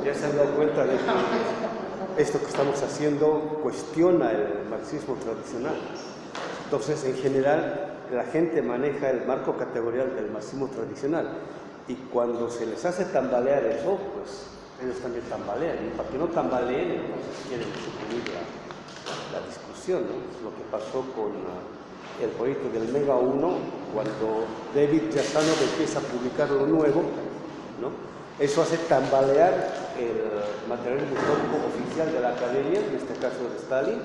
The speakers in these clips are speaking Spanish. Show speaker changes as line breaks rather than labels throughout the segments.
ya se han dado cuenta de que esto que estamos haciendo cuestiona el marxismo tradicional. Entonces, en general, la gente maneja el marco categorial del marxismo tradicional y cuando se les hace tambalear eso, pues ellos también tambalean. Y para que no tambaleen, entonces quieren suprimir la discusión, ¿no? Es lo que pasó con el proyecto del Mega 1, cuando David Yazanov empieza a publicar lo nuevo, ¿no? Eso hace tambalear el material histórico oficial de la academia, en este caso de Stalin,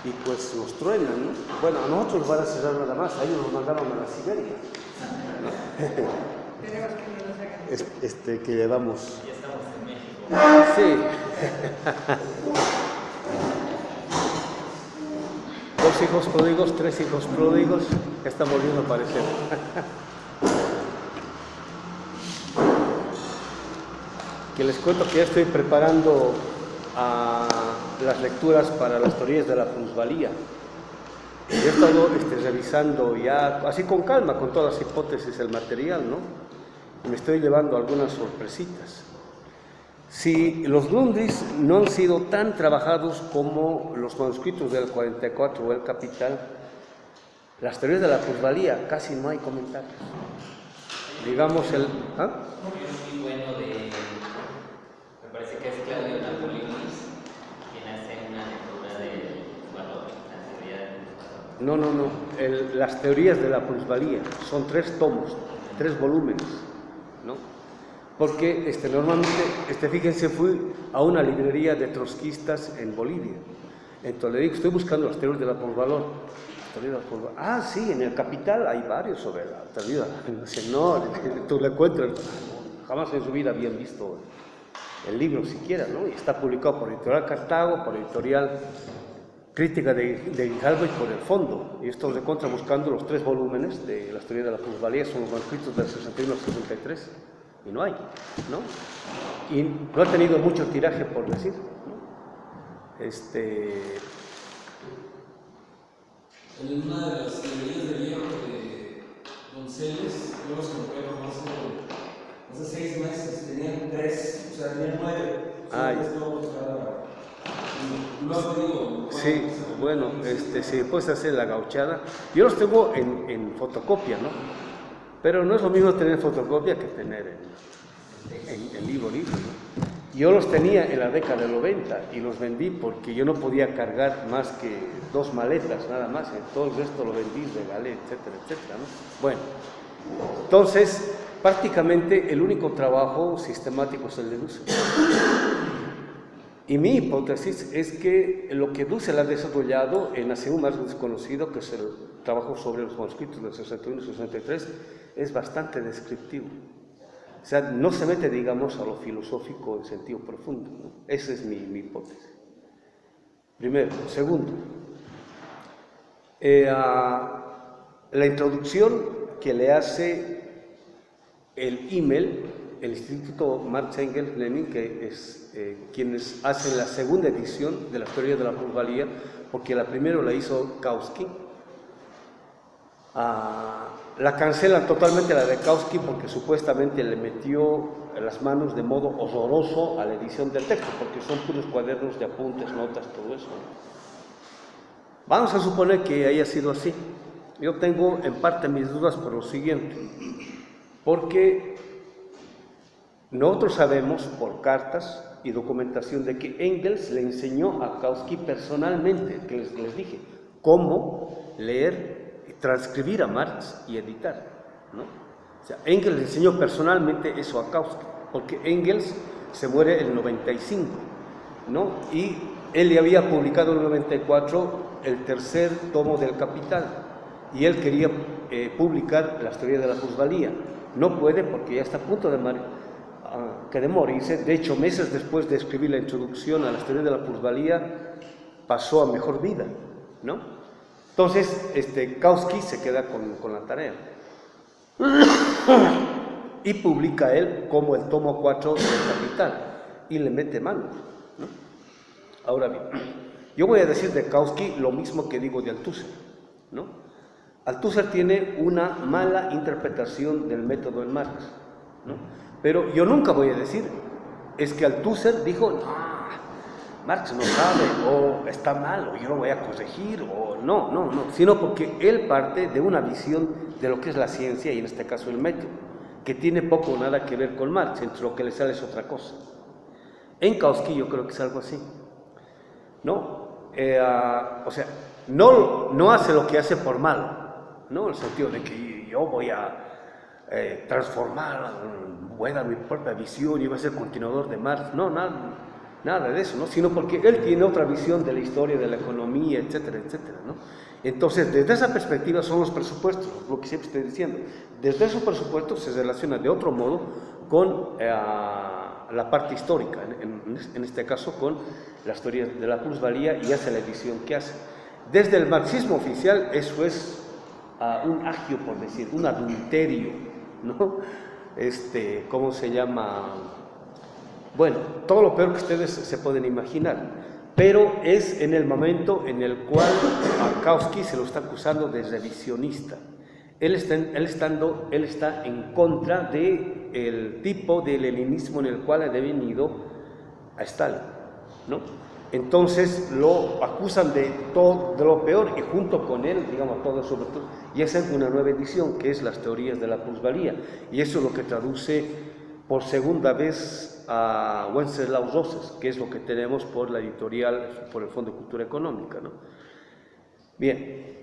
y pues los truenan, ¿no? Bueno, a nosotros nos van a cerrar nada más, a ellos nos mandaron a la Siberia, ¿no?
Tenemos que no nos hagan.
Que le damos.
Ya estamos en México.
Sí. Dos hijos pródigos, tres hijos pródigos, ya están volviendo a aparecer. Que les cuento que ya estoy preparando las lecturas para las teorías de la plusvalía. Yo he estado revisando ya, así con calma, con todas las hipótesis del material, ¿no? Y me estoy llevando algunas sorpresitas. Si los Grundrisse no han sido tan trabajados como los manuscritos del 44 o el Capital, las teorías de la plusvalía casi no hay comentarios. Digamos el... ¿ah?
Es muy bueno me parece que es Claudio Napolinis, quien hace una lectura del valor, la teoría del valor.
No. Las teorías de la plusvalía son 3 tomos, 3 volúmenes, ¿no? Porque normalmente, fíjense, fui a una librería de trotskistas en Bolivia. Entonces le digo, estoy buscando las teorías de la plusvalor. Ah, sí, en el Capital hay varios sobre la teoría. Dice, no, tú le encuentras, jamás en su vida habían visto el libro siquiera, ¿no? Y está publicado por Editorial Cartago, por Editorial Crítica de Grijalva y por el Fondo. Y esto se encuentra buscando los 3 volúmenes de las teorías de la plusvalía, son los manuscritos del 61 al 63. Y no hay, ¿no? Y no ha tenido mucho tiraje, por decir, ¿no?
En una de las teorías de hierro de Donceles, yo los compré hace 6 meses, tenían 3, o sea, tenían 9.
Sí, bueno, si puedes hacer la gauchada. Yo los tengo en fotocopia, ¿no? Pero no es lo mismo tener fotocopia que tener en libro, ¿no? Yo los tenía en la década del 90 y los vendí porque yo no podía cargar más que 2 maletas, nada más, y todo el resto lo vendí, regalé, etcétera, etcétera, ¿no? Bueno, entonces, prácticamente el único trabajo sistemático es el de Dussel. Y mi hipótesis es que lo que Dussel ha desarrollado en hace un más desconocido, que es el trabajo sobre los manuscritos del 61 y 63, es bastante descriptivo. O sea, no se mete, digamos, a lo filosófico en sentido profundo, ¿no? Esa es mi hipótesis. Primero. Segundo, la introducción que le hace el email, el Instituto Marx Engels Lenin, que es quienes hacen la segunda edición de la teoría de la plusvalía, porque la primera la hizo Kautsky. La cancelan totalmente la de Kautsky porque supuestamente le metió las manos de modo horroroso a la edición del texto, porque son puros cuadernos de apuntes, notas, todo eso. Vamos a suponer que haya sido así. Yo tengo en parte mis dudas por lo siguiente, porque nosotros sabemos por cartas y documentación de que Engels le enseñó a Kautsky personalmente, que les dije, cómo leer, transcribir a Marx y editar, ¿no? O sea, Engels le enseñó personalmente eso a Kautsky, porque Engels se muere en el 95, ¿no? Y él le había publicado en el 94 el 3er tomo del Capital, y él quería publicar las teorías de la plusvalía. No puede porque ya está a punto de morirse. De hecho, meses después de escribir la introducción a las teorías de la plusvalía, pasó a mejor vida, ¿no? Entonces, Kautsky se queda con la tarea y publica él como el tomo 4 del Capital y le mete mano, ¿no? Ahora bien, yo voy a decir de Kautsky lo mismo que digo de Althusser, ¿no? Althusser tiene una mala interpretación del método en Marx, ¿no? Pero yo nunca voy a decir es que Althusser dijo, no, Marx no sabe, o está mal, o yo lo voy a corregir, o no, sino porque él parte de una visión de lo que es la ciencia, y en este caso el método, que tiene poco o nada que ver con Marx, entre lo que le sale es otra cosa. En Kautsky yo creo que es algo así, ¿no? O sea, no hace lo que hace por malo, ¿no? En el sentido de que yo voy a transformar, voy a dar mi propia visión y voy a ser continuador de Marx, no, nada de eso, ¿no? Sino porque él tiene otra visión de la historia, de la economía, etcétera, etcétera, ¿no? Entonces, desde esa perspectiva son los presupuestos, lo que siempre estoy diciendo. Desde esos presupuestos se relaciona de otro modo con la parte histórica, en este caso con las teorías de la plusvalía, y hace la edición que hace. Desde el marxismo oficial eso es un agio, por decir, un adulterio, ¿no? ¿Cómo se llama? Bueno, todo lo peor que ustedes se pueden imaginar. Pero es en el momento en el cual a Kautsky se lo está acusando de revisionista. Él está en contra del tipo de leninismo en el cual ha devenido a Stalin, ¿no? Entonces lo acusan de todo, de lo peor, y junto con él, digamos, todo sobre todo, y hacen una nueva edición que es las teorías de la plusvalía, y eso es lo que traduce por segunda vez a Wenceslao Rosas, que es lo que tenemos por la editorial, por el Fondo de Cultura Económica, ¿no? Bien,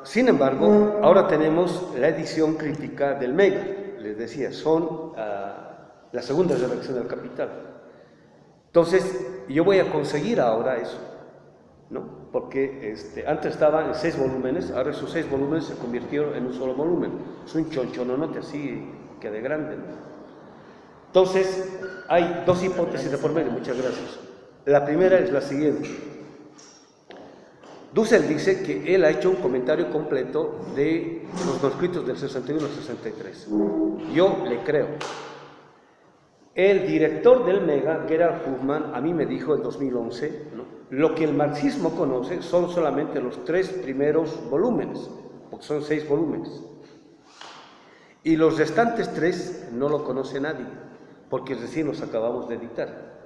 sin embargo, ahora tenemos la edición crítica del Mega, les decía, son la segunda redacción del Capital. Entonces, yo voy a conseguir ahora eso, ¿no? Porque antes estaba en 6 volúmenes, ahora esos 6 volúmenes se convirtieron en un solo volumen. Es un chonchononote así, que de grande, ¿no? Entonces, hay dos hipótesis de por medio, muchas gracias. La primera es la siguiente. Dussel dice que él ha hecho un comentario completo de los manuscritos del 61 al 63. Yo le creo. El director del Mega, Gerald Hofmann, a mí me dijo en 2011, ¿no? Lo que el marxismo conoce son solamente los 3 primeros volúmenes, porque son 6 volúmenes. Y los restantes 3 no lo conoce nadie, porque recién los acabamos de editar.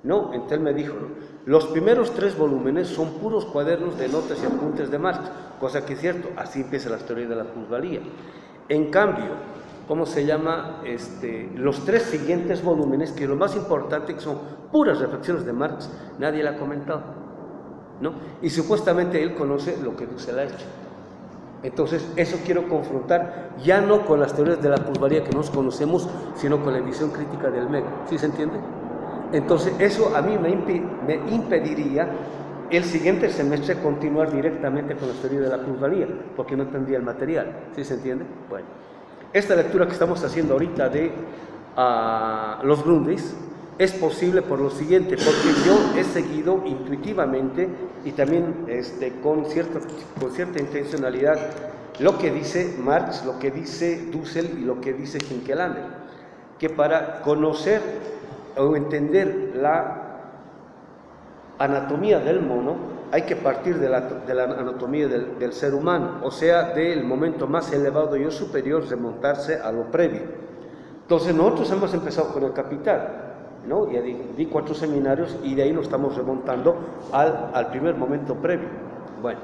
No, entonces él me dijo, ¿no? Los primeros 3 volúmenes son puros cuadernos de notas y apuntes de Marx, cosa que es cierto, así empieza la teoría de la plusvalía. En cambio, ¿cómo se llama? Los 3 siguientes volúmenes, que lo más importante, que son puras reflexiones de Marx, nadie le ha comentado, ¿no? Y supuestamente él conoce lo que Dussel ha hecho. Entonces, eso quiero confrontar, ya no con las teorías de la plusvalía que nos conocemos, sino con la edición crítica del Mega. ¿Sí se entiende? Entonces, eso a mí me impediría el siguiente semestre continuar directamente con las teorías de la plusvalía, porque no tendría el material. ¿Sí se entiende? Bueno, esta lectura que estamos haciendo ahorita de los Grundrisse es posible por lo siguiente, porque yo he seguido intuitivamente y también con cierta intencionalidad lo que dice Marx, lo que dice Dussel y lo que dice Hinckeländer, que para conocer o entender la anatomía del mono hay que partir de la anatomía del ser humano, o sea, del momento más elevado y superior, remontarse a lo previo. Entonces nosotros hemos empezado con el Capital, ¿no? Ya di 4 seminarios y de ahí nos estamos remontando al primer momento previo. Bueno,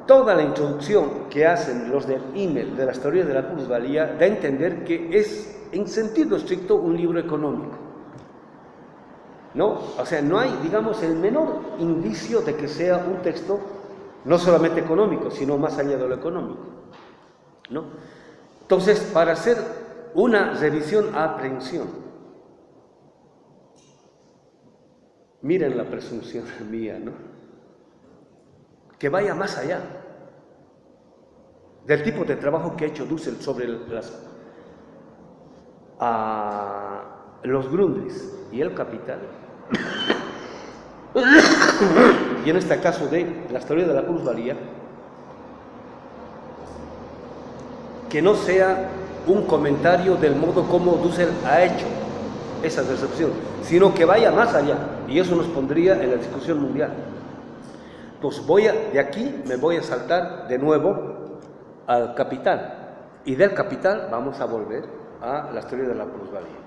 toda la introducción que hacen los del email de las teorías de la plusvalía da a entender que es, en sentido estricto, un libro económico, ¿no? O sea, no hay, digamos, el menor indicio de que sea un texto no solamente económico, sino más allá de lo económico, ¿no? Entonces, para hacer una revisión a aprehensión, miren la presunción mía, ¿no? Que vaya más allá del tipo de trabajo que ha hecho Dussel sobre los Grundrisse y el Capital, y en este caso de las teorías de la plusvalía, que no sea un comentario del modo como Dussel ha hecho esa recepción, sino que vaya más allá, y eso nos pondría en la discusión mundial. Entonces de aquí me voy a saltar de nuevo al Capital, y del Capital vamos a volver a las teorías de la plusvalía.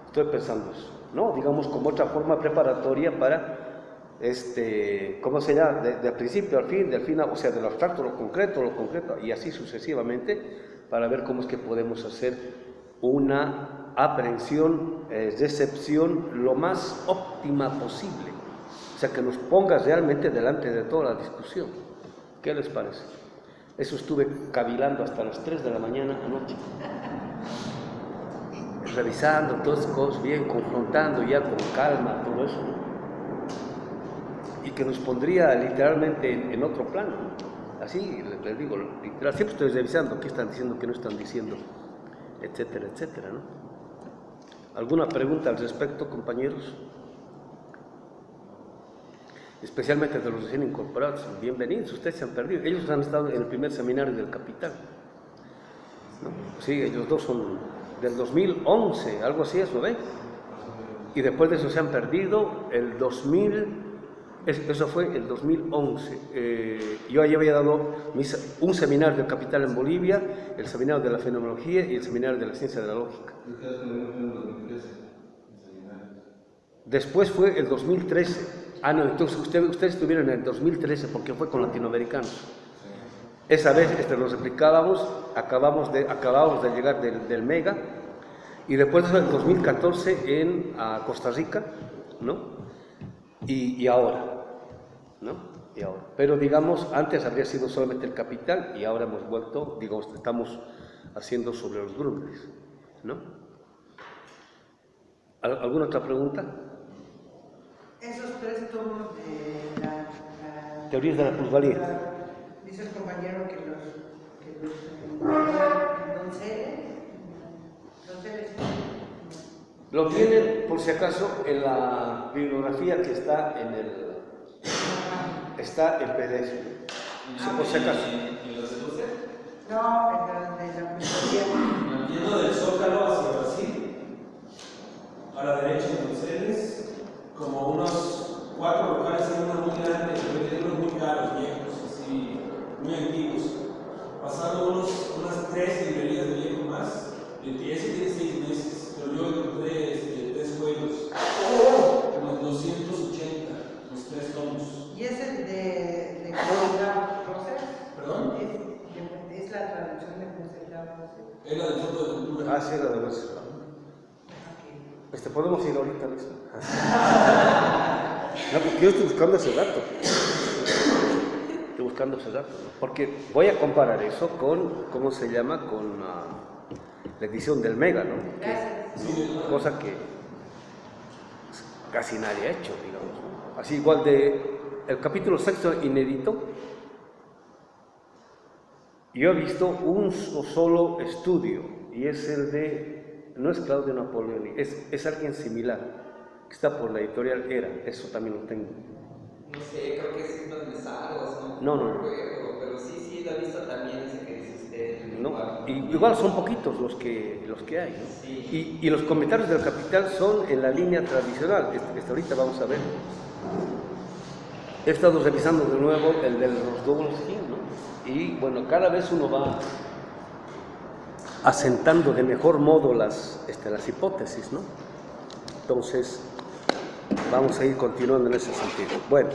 Estoy pensando eso, ¿no? Digamos como otra forma preparatoria para, ¿cómo se llama? Del principio al fin, del final, o sea, del abstracto, lo concreto, y así sucesivamente, para ver cómo es que podemos hacer una aprehensión, recepción lo más óptima posible. O sea, que nos ponga realmente delante de toda la discusión. ¿Qué les parece? Eso estuve cavilando hasta las 3 de la mañana anoche. Revisando todas las cosas bien, confrontando ya con calma todo eso, ¿no? Y que nos pondría literalmente en otro plano, ¿no? Así les digo, literal, siempre estoy revisando qué están diciendo, qué no están diciendo, etcétera, etcétera, ¿no? ¿Alguna pregunta al respecto, compañeros? Especialmente de los recién incorporados, bienvenidos, ustedes se han perdido, ellos han estado en el primer seminario del Capital, ¿no? Sí, ellos dos son del 2011, algo así es, ¿no ven? Y después de eso se han perdido el 2000, eso fue el 2011. Yo ahí había dado un seminario del Capital en Bolivia, el seminario de la fenomenología y el seminario de la ciencia de la lógica. Después fue el 2013. Ah, no, entonces ustedes estuvieron en el 2013 porque fue con latinoamericanos. Esa vez lo replicábamos, acabábamos de llegar del Mega, y después en el 2014 a Costa Rica, ¿no? Y ahora, ¿no? Y ahora. Pero digamos, antes habría sido solamente el Capital y ahora hemos vuelto, digamos, estamos haciendo sobre los Grundrisse, ¿no? ¿Alguna otra pregunta?
Esos 3 tomos de la
teorías de la plusvalía.
Dice el compañero que los Donceles.
Lo tienen, por si acaso, en la bibliografía que está en PDF. Por si acaso.
¿Y los de luces?
No, el de la plusvalía.
Yendo del Zócalo hacia Brasil, a la derecha en Donceles, como unos 4 locales, hay uno muy grande, pero tiene unos muy caros, viejos, así, muy antiguos. Pasando unas 3 librerías de viejo más, y ese tiene 6 meses, pero yo encontré 3 juegos, unos 280, los 3 tomos.
¿Y es el de Roser?
¿Perdón?
¿Es la traducción de Roser?
Es la del Fondo de Cultura.
Ah, sí, la de Roser. Podemos ir ahorita mismo. No, porque yo estoy buscando ese dato. ¿no? Porque voy a comparar eso con, ¿cómo se llama? Con la edición del Mega, ¿no? Cosa que casi nadie ha hecho, digamos, ¿no? Así igual el capítulo 6 inédito, yo he visto un solo estudio, y es el de, no es Claudio Napoleoni, es alguien similar, que está por la editorial Era, eso también lo tengo.
No sé, creo que es uno de Mesaros,
No.
Pero sí, lo he visto también, ese que dice usted.
No, y igual son poquitos los que hay, ¿no?
Sí.
Y los comentarios del Capital son en la línea tradicional, que ahorita vamos a ver. He estado revisando de nuevo el de los Rosdowski, ¿no? Y bueno, cada vez uno va asentando de mejor modo las hipótesis, ¿no? Entonces, vamos a ir continuando en ese sentido. Bueno,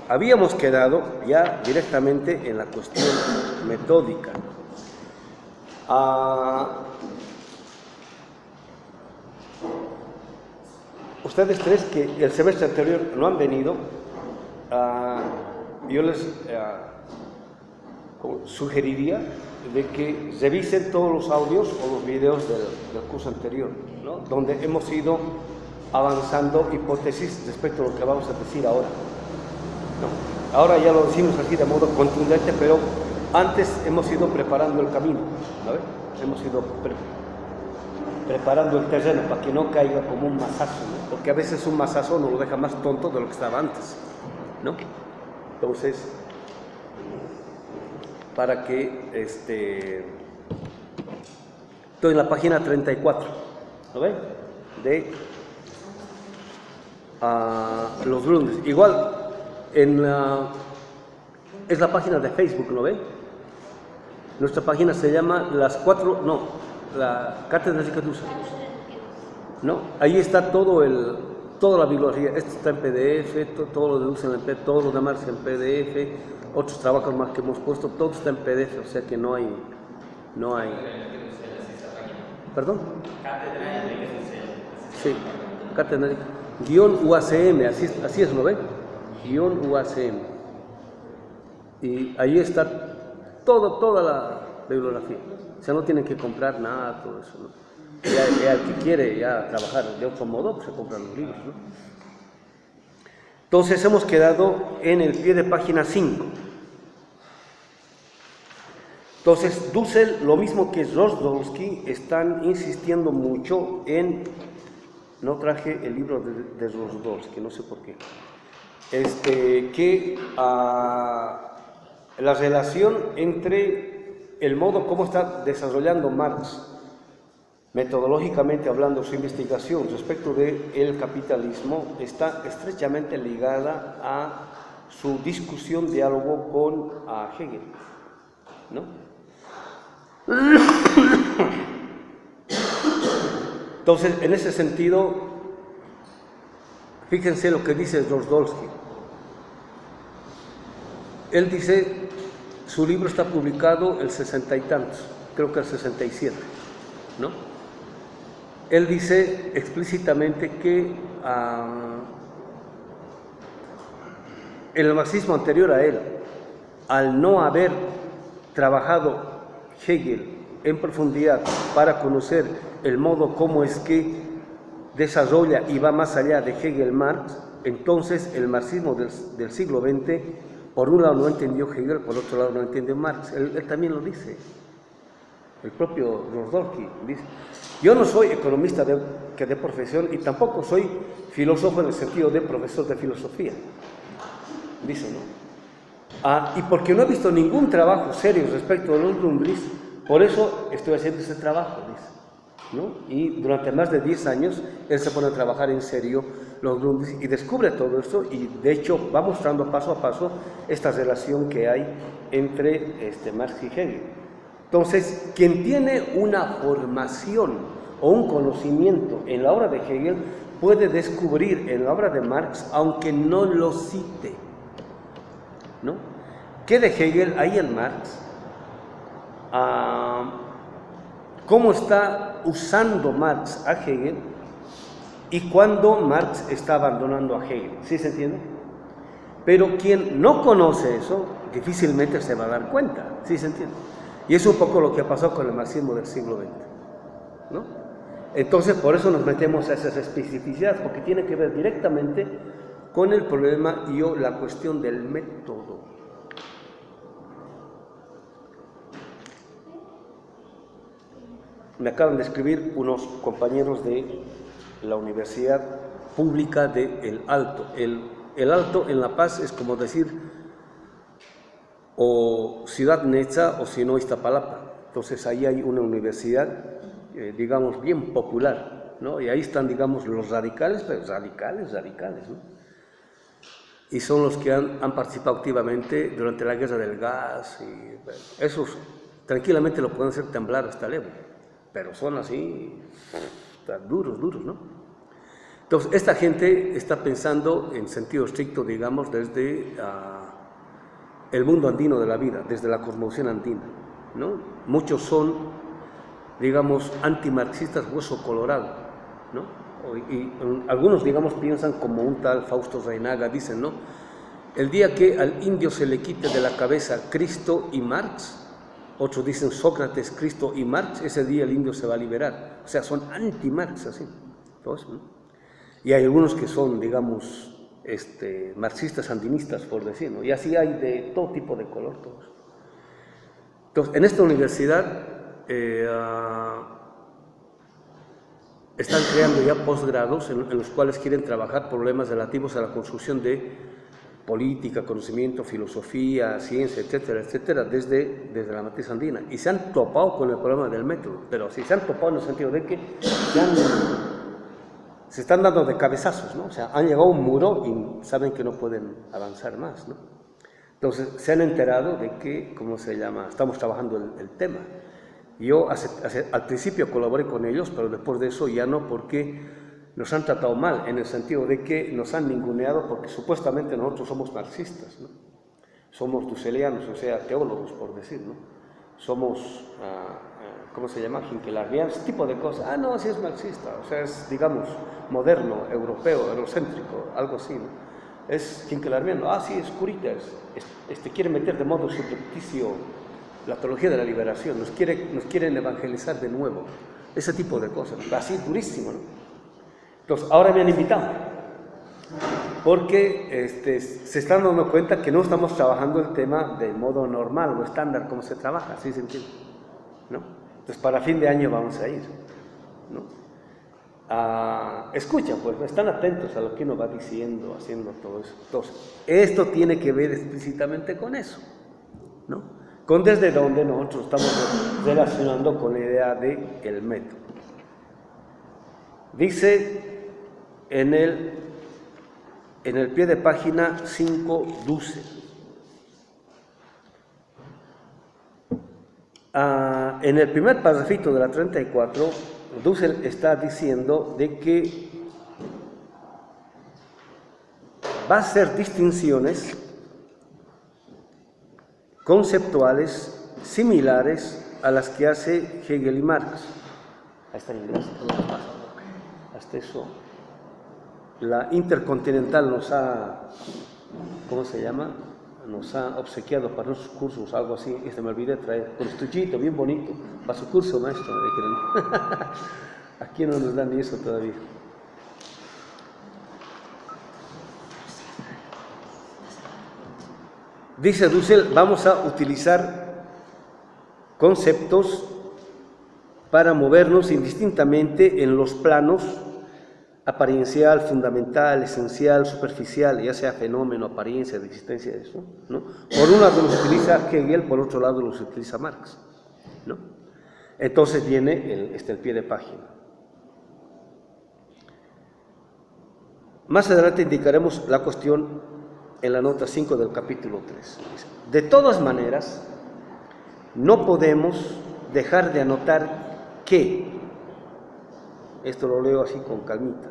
habíamos quedado ya directamente en la cuestión metódica. Ustedes 3 que el semestre anterior no han venido, yo les sugeriría de que revisen todos los audios o los videos del curso anterior, ¿no? Donde hemos ido avanzando hipótesis respecto a lo que vamos a decir ahora, ¿no? Ahora ya lo decimos así de modo contundente, pero antes hemos ido preparando el camino, ¿sabes? Hemos ido preparando el terreno para que no caiga como un mazazo, ¿no? Porque a veces un mazazo nos lo deja más tonto de lo que estaba antes, ¿no? Entonces, para que estoy en la página 34, ¿lo ven? De los Grundrisse. Igual es la página de Facebook, ¿lo ven? Nuestra página se llama la Cátedra de Riquedusa. ¿no? Ahí está toda la bibliografía. Esto está en PDF, todo lo de uso en PDF, todo lo demás en PDF, otros trabajos más que hemos puesto, todo está en PDF, o sea que no hay. ¿Perdón?
Cátedra Enrique Dussel.
Sí, cátedra _UACM, así es, ¿lo ven? _UACM. Y ahí está toda la bibliografía. O sea, no tienen que comprar nada, todo eso, ¿no? Ya el que quiere ya trabajar de otro modo, pues se compran los libros, ¿no? Entonces hemos quedado en el pie de página 5. Entonces, Dussel, lo mismo que Rosdolsky, están insistiendo mucho en... No traje el libro de Rosdolsky, no sé por qué. Que la relación entre el modo como está desarrollando Marx, metodológicamente hablando, su investigación respecto del capitalismo, está estrechamente ligada a su discusión, diálogo con Hegel, ¿no? Entonces, en ese sentido, fíjense lo que dice Rosdolsky. Él dice, su libro está publicado el 60 y tantos, creo que el 67, ¿no? Él dice explícitamente que el marxismo anterior a él, al no haber trabajado Hegel en profundidad para conocer el modo como es que desarrolla y va más allá de Hegel-Marx, entonces el marxismo del siglo XX, por un lado no entendió Hegel, por otro lado no entiende Marx. Él también lo dice, el propio Rosdolsky dice. Yo no soy economista de profesión y tampoco soy filósofo en el sentido de profesor de filosofía, dice, ¿no? Y porque no he visto ningún trabajo serio respecto a los Grundrisse, por eso estoy haciendo ese trabajo, dice, ¿no? Y durante más de 10 años él se pone a trabajar en serio los Grundrisse y descubre todo esto, y de hecho va mostrando paso a paso esta relación que hay entre Marx y Hegel. Entonces, quien tiene una formación o un conocimiento en la obra de Hegel puede descubrir en la obra de Marx, aunque no lo cite, ¿no? ¿Qué de Hegel hay en Marx? ¿Cómo está usando Marx a Hegel y cuándo Marx está abandonando a Hegel? ¿Sí se entiende? Pero quien no conoce eso, difícilmente se va a dar cuenta, ¿sí se entiende? Y es un poco lo que ha pasado con el marxismo del siglo XX, ¿no? Entonces, por eso nos metemos a esas especificidades, porque tiene que ver directamente con el problema y la cuestión del método. Me acaban de escribir unos compañeros de la Universidad Pública de El Alto. El Alto en La Paz es como decir o Ciudad Neza o si no Iztapalapa. Entonces ahí hay una universidad, digamos, bien popular, ¿no? Y ahí están, digamos, los radicales, pero radicales, ¿no? Y son los que han participado activamente durante la guerra del gas, y bueno, esos tranquilamente lo pueden hacer temblar hasta el Evo, pero son así, duros, ¿no? Entonces, esta gente está pensando en sentido estricto, digamos, desde el mundo andino de la vida, desde la cosmovisión andina, ¿no? Muchos son, digamos, antimarxistas hueso colorado, ¿no? Y algunos, digamos, piensan como un tal Fausto Reinaga, dicen, ¿no? El día que al indio se le quite de la cabeza Cristo y Marx, otros dicen Sócrates, Cristo y Marx, ese día el indio se va a liberar. O sea, son anti-Marx, así. Entonces, ¿no? Y hay algunos que son, digamos, marxistas andinistas, por decir, ¿no? Y así hay de todo tipo de color, todos. Entonces, en esta universidad están creando ya posgrados en los cuales quieren trabajar problemas relativos a la construcción de política, conocimiento, filosofía, ciencia, etcétera, etcétera, desde la matriz andina. Y se han topado con el problema del método, pero sí se han topado en el sentido de que se están dando de cabezazos, ¿no? O sea, han llegado a un muro y saben que no pueden avanzar más, ¿no? Entonces, se han enterado de que, ¿cómo se llama? Estamos trabajando el tema. Yo al principio colaboré con ellos, pero después de eso ya no, porque nos han tratado mal, en el sentido de que nos han ninguneado porque supuestamente nosotros somos marxistas, ¿no? Somos dusselianos, o sea, teólogos, por decir, ¿no? Somos, ¿cómo se llama? Hinkelerianos, ese tipo de cosas. Ah, no, sí es marxista, o sea, es, digamos, moderno, europeo, eurocéntrico, algo así, ¿no? Es hinkeleriano, sí, es curita, quiere meter de modo subrepticio la teología de la liberación, nos quieren evangelizar de nuevo, ese tipo de cosas, así durísimo, ¿no? Entonces, ahora me han invitado, porque se están dando cuenta que no estamos trabajando el tema de modo normal o estándar como se trabaja, ¿sí se entiende? ¿No? Entonces, para fin de año vamos a ir, ¿no? Escucha, pues, están atentos a lo que uno va diciendo, haciendo todo eso. Entonces, esto tiene que ver explícitamente con eso, ¿no? Con desde donde nosotros estamos relacionando con la idea del método. Dice en el pie de página 5, Dussel. En el primer parrafito de la 34, Dussel está diciendo de que va a hacer distinciones conceptuales similares a las que hace Hegel y Marx. Ahí está en inglés. Hasta eso. La Intercontinental nos ha, ¿cómo se llama? Nos ha obsequiado para nuestros cursos, algo así, me olvidé traer, con estuchito bien bonito, para su curso, maestro. Aquí no nos dan ni eso todavía. Dice Dussel, vamos a utilizar conceptos para movernos indistintamente en los planos apariencial, fundamental, esencial, superficial, ya sea fenómeno, apariencia, de existencia de eso, ¿no? Por un lado los utiliza Hegel, por otro lado los utiliza Marx, ¿no? Entonces viene el pie de página. Más adelante indicaremos la cuestión en la nota 5 del capítulo 3. De todas maneras, no podemos dejar de anotar que, esto lo leo así con calmita,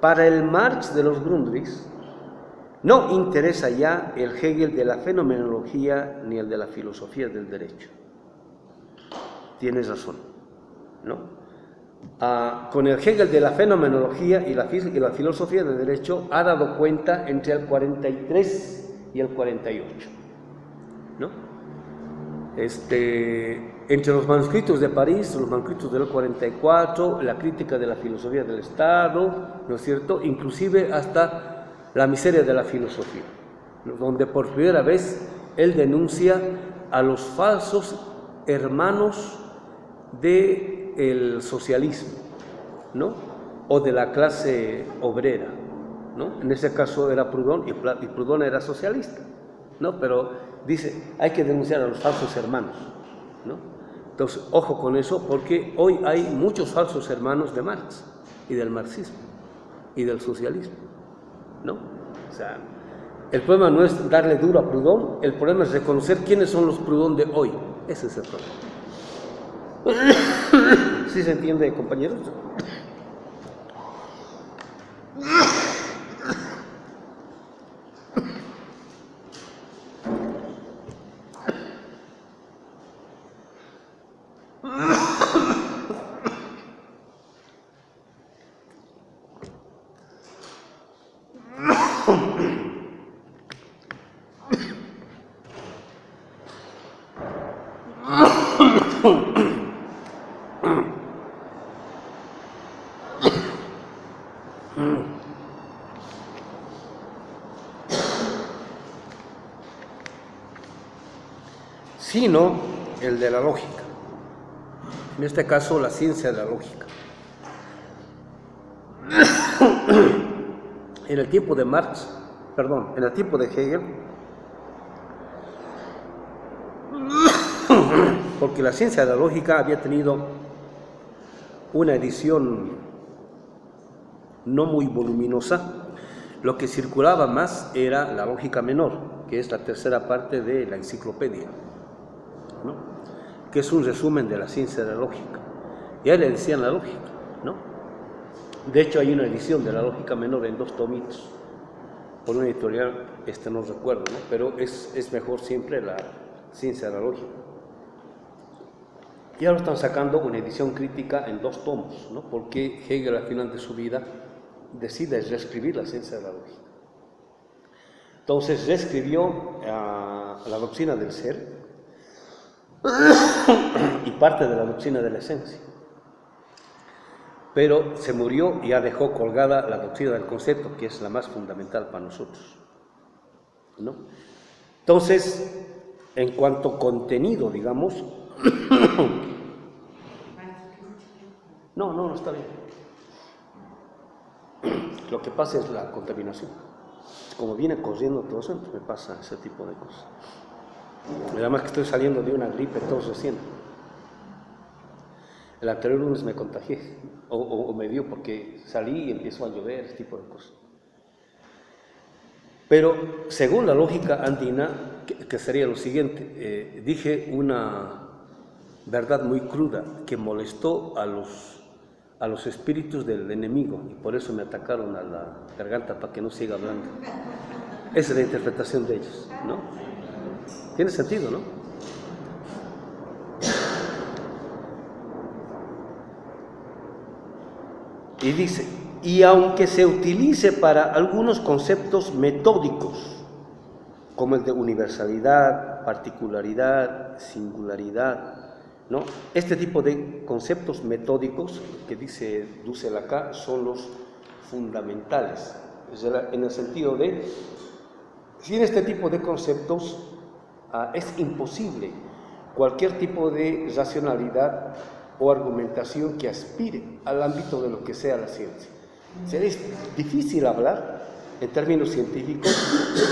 para el Marx de los Grundrisse no interesa ya el Hegel de la fenomenología ni el de la filosofía del derecho. Tienes razón, ¿no? Con el Hegel de la fenomenología y la filosofía del derecho ha dado cuenta entre el 43 y el 48, ¿no? Entre los manuscritos de París, los manuscritos del 44, la crítica de la filosofía del Estado, ¿no es cierto? Inclusive hasta la miseria de la filosofía, ¿no? Donde por primera vez él denuncia a los falsos hermanos del socialismo, ¿no? O de la clase obrera, ¿no? En ese caso era Proudhon, y Proudhon era socialista, ¿no? Pero dice, hay que denunciar a los falsos hermanos, ¿no? Entonces, ojo con eso, porque hoy hay muchos falsos hermanos de Marx y del marxismo y del socialismo, ¿no? O sea, el problema no es darle duro a Proudhon, el problema es reconocer quiénes son los Proudhon de hoy. Ese es el problema. ¿Sí se entiende, compañeros? Sino el de la lógica, en este caso la ciencia de la lógica. En el tiempo de Marx, en el tiempo de Hegel, porque la ciencia de la lógica había tenido una edición no muy voluminosa, lo que circulaba más era la lógica menor, que es la tercera parte de la enciclopedia, ¿no? que es un resumen de la ciencia de la lógica. Ya le decían la lógica, ¿no? De hecho, hay una edición de la lógica menor en 2 tomitos, por una editorial, no recuerdo, ¿no? Pero es mejor siempre la ciencia de la lógica. Y ahora están sacando una edición crítica en 2 tomos, ¿no? Porque Hegel al final de su vida decide reescribir la ciencia de la lógica. Entonces reescribió la doctrina del ser y parte de la doctrina de la esencia. Pero se murió y ya dejó colgada la doctrina del concepto, que es la más fundamental para nosotros, ¿no? Entonces, en cuanto a contenido, digamos, no, está bien. Lo que pasa es la contaminación. Como viene corriendo todo eso, me pasa ese tipo de cosas. Además que estoy saliendo de una gripe todo recién. El anterior lunes me contagié, o me dio porque salí y empezó a llover, ese tipo de cosas. Pero según la lógica andina, que sería lo siguiente, dije una verdad muy cruda que molestó a los espíritus del enemigo y por eso me atacaron a la garganta para que no siga hablando. Esa es la interpretación de ellos, ¿no? Tiene sentido, ¿no? Y dice, y aunque se utilice para algunos conceptos metódicos, como el de universalidad, particularidad, singularidad, ¿no? Este tipo de conceptos metódicos que dice Dussel acá son los fundamentales, en el sentido de, sin este tipo de conceptos es imposible cualquier tipo de racionalidad o argumentación que aspire al ámbito de lo que sea la ciencia. Es difícil hablar en términos científicos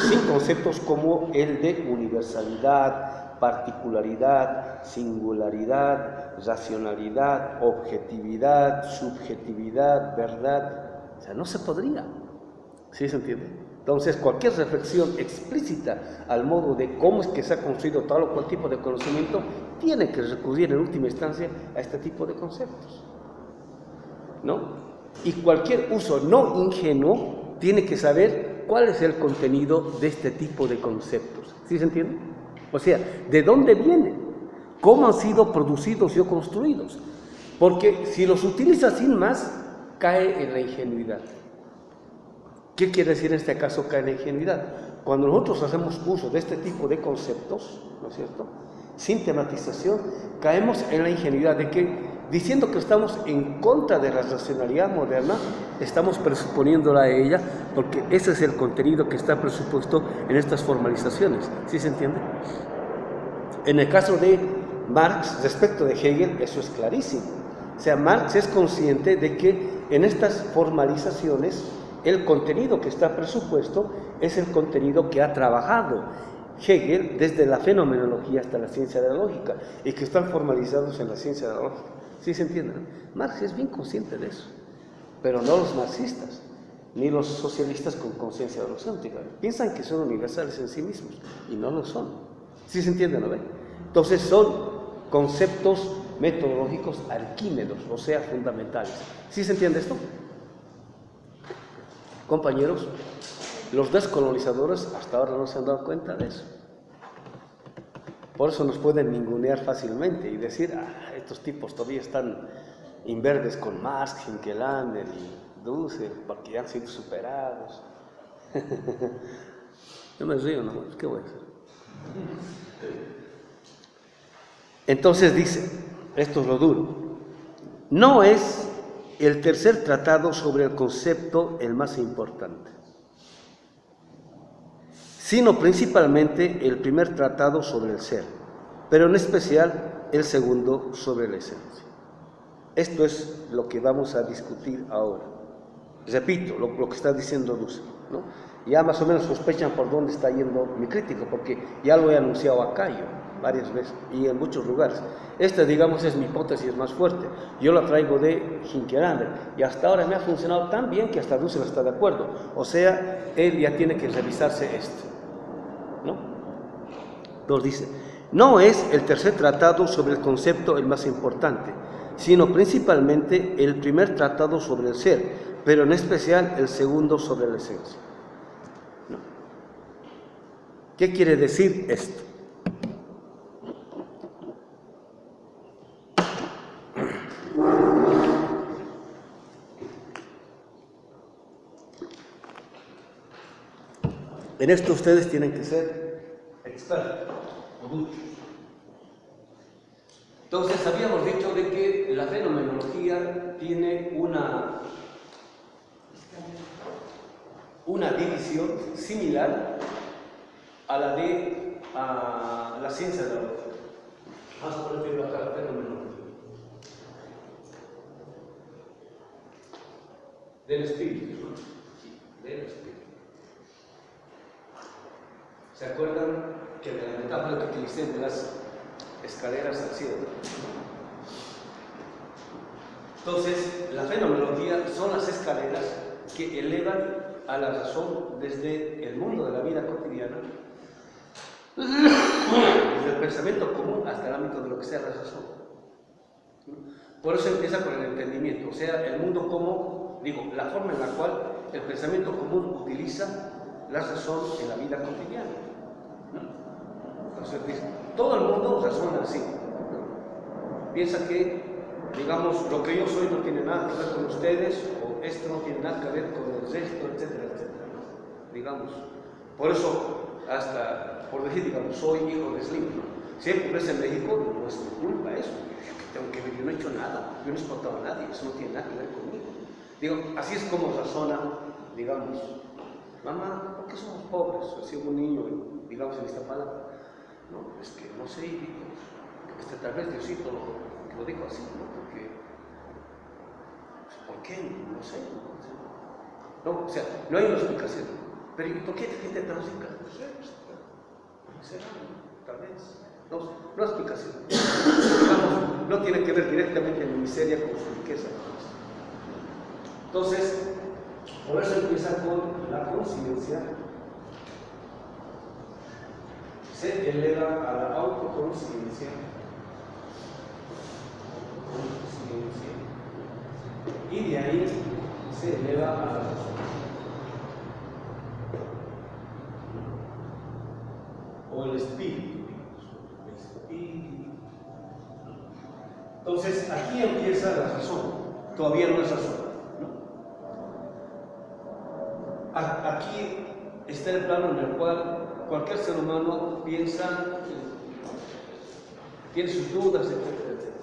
sin conceptos como el de universalidad, particularidad, singularidad, racionalidad, objetividad, subjetividad, verdad. O sea, no se podría. ¿Sí se entiende? Entonces, cualquier reflexión explícita al modo de cómo es que se ha construido tal o cual tipo de conocimiento tiene que recurrir en última instancia a este tipo de conceptos, ¿no? Y cualquier uso no ingenuo tiene que saber cuál es el contenido de este tipo de conceptos. ¿Sí se entiende? O sea, ¿de dónde vienen? ¿Cómo han sido producidos y construidos? Porque si los utiliza sin más, cae en la ingenuidad. ¿Qué quiere decir en este caso cae en la ingenuidad? Cuando nosotros hacemos uso de este tipo de conceptos, ¿no es cierto?, sin tematización, caemos en la ingenuidad de que, diciendo que estamos en contra de la racionalidad moderna, estamos presuponiéndola a ella, porque ese es el contenido que está presupuesto en estas formalizaciones. ¿Sí se entiende? En el caso de Marx, respecto de Hegel, eso es clarísimo. O sea, Marx es consciente de que en estas formalizaciones el contenido que está presupuesto es el contenido que ha trabajado Hegel desde la fenomenología hasta la ciencia de la lógica y que están formalizados en la ciencia de la lógica. ¿Sí se entiende? Marx es bien consciente de eso, pero no los marxistas ni los socialistas con conciencia holocéntrica. Piensan que son universales en sí mismos y no lo son. ¿Sí se entiende, no ven? Entonces son conceptos metodológicos arquímedos, o sea, fundamentales. ¿Sí se entiende esto? Compañeros, los descolonizadores hasta ahora no se han dado cuenta de eso. Por eso nos pueden ningunear fácilmente y decir, estos tipos todavía están imberbes con Marx, Hinkelander y Dussel, porque ya han sido superados. Yo me río, ¿no? ¿Qué voy a hacer? Entonces dice, esto es lo duro, no es el tercer tratado sobre el concepto el más importante, sino principalmente el primer tratado sobre el ser, pero en especial el segundo sobre la esencia. Esto es lo que vamos a discutir ahora. Repito, lo que está diciendo Dussel, ¿no? Ya más o menos sospechan por dónde está yendo mi crítico, porque ya lo he anunciado acá yo varias veces y en muchos lugares. Esta, digamos, es mi hipótesis más fuerte. Yo la traigo de Hinkelander y hasta ahora me ha funcionado tan bien que hasta Dussel está de acuerdo. O sea, él ya tiene que revisarse esto, ¿no? Entonces dice, No es el tercer tratado sobre el concepto el más importante, sino principalmente el primer tratado sobre el ser, pero en especial el segundo sobre la esencia. ¿No? ¿Qué quiere decir esto? En esto ustedes tienen que ser expertos o duchos. Entonces, habíamos dicho de que la fenomenología tiene una división similar a la de la ciencia de la lógica. Vamos a ponerlo acá, la fenomenología del espíritu, ¿no? Sí, del espíritu. ¿Se acuerdan que de la metáfora que utilicé de las escaleras al cielo? Entonces, la fenomenología son las escaleras que elevan a la razón desde el mundo de la vida cotidiana, desde el pensamiento común hasta el ámbito de lo que sea la razón. Por eso empieza con el entendimiento, o sea, el mundo como, digo, la forma en la cual el pensamiento común utiliza la razón en la vida cotidiana. Entonces, todo el mundo razona así. Piensa que, digamos, lo que yo soy no tiene nada que ver con ustedes, o esto no tiene nada que ver con el resto, etcétera, etcétera. Digamos, por eso, hasta, por decir, digamos, soy hijo de Slim. Si hay pobreza en México, no es mi culpa eso. Tengo que ver, yo no he hecho nada, yo no he explotado a nadie, eso no tiene nada que ver conmigo. Digo, así es como razona, digamos, mamá, ¿por qué somos pobres? Así un niño, digamos, en esta palabra. No, es que no sé, digo, tal vez Diosito lo dijo así, ¿no? Porque, ¿por qué? No sé. No, o sea, no hay una explicación. Pero ¿y por qué hay gente tan rica? No sé, será, tal vez. No hay explicación. Digamos, no tiene que ver directamente en la miseria con su riqueza. Entonces, por eso empieza con la conciencia. Se eleva a la autoconciencia, y de ahí se eleva a la razón. O el espíritu. Entonces, aquí empieza la razón. Todavía no es razón, ¿no? Aquí está el plano en el cual cualquier ser humano piensa, tiene sus dudas, etcétera, etcétera.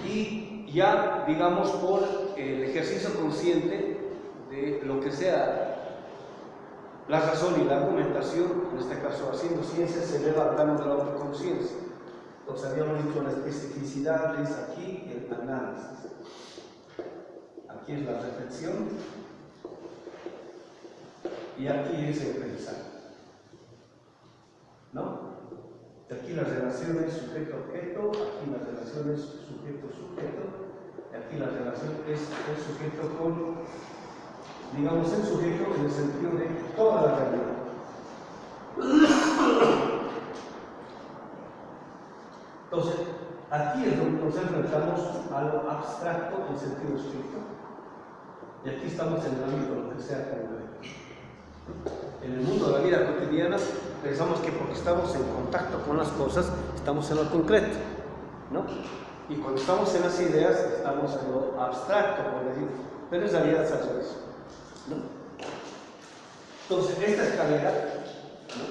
Y ya, digamos, por el ejercicio consciente de lo que sea la razón y la argumentación, en este caso haciendo ciencia, se eleva al plano de la autoconciencia. Entonces habíamos dicho la especificidad es aquí el análisis. Aquí es la reflexión y aquí es el pensar. ¿No? Aquí las relaciones sujeto-objeto, aquí las relaciones sujeto-sujeto, aquí la relación es el sujeto con, digamos, el sujeto en el sentido de toda la realidad. Entonces, aquí es donde nos enfrentamos a lo abstracto en sentido estricto, y aquí estamos en el ámbito de lo que sea concreto. En el mundo de la vida cotidiana pensamos que porque estamos en contacto con las cosas estamos en lo concreto, ¿no? Y cuando estamos en las ideas estamos en lo abstracto, por decir, pero en realidad es al revés, ¿no? Entonces esta escalera, ¿no?,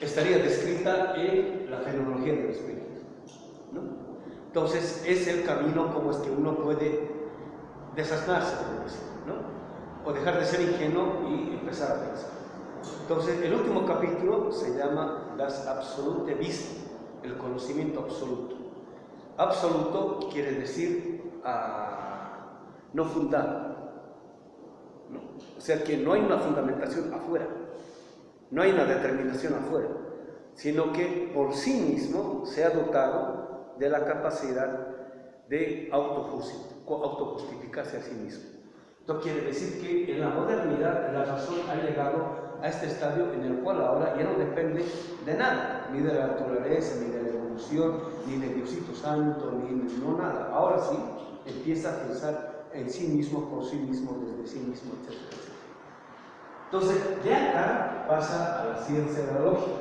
estaría descrita en la fenomenología del espíritu, ¿no? Entonces es el camino como es que uno puede desasnarse, ¿no?, o dejar de ser ingenuo y empezar a pensar. Entonces, el último capítulo se llama Das Absolute Wissen, el conocimiento absoluto. Absoluto quiere decir no fundado, ¿no? O sea que no hay una fundamentación afuera, no hay una determinación afuera, sino que por sí mismo se ha dotado de la capacidad de autojustificarse a sí mismo. Esto quiere decir que en la modernidad la razón ha llegado a este estadio en el cual ahora ya no depende de nada, ni de la naturaleza, ni de la evolución, ni de Diosito Santo, no nada. Ahora sí empieza a pensar en sí mismo, por sí mismo, desde sí mismo, etc. Entonces, de acá pasa a la ciencia de la lógica.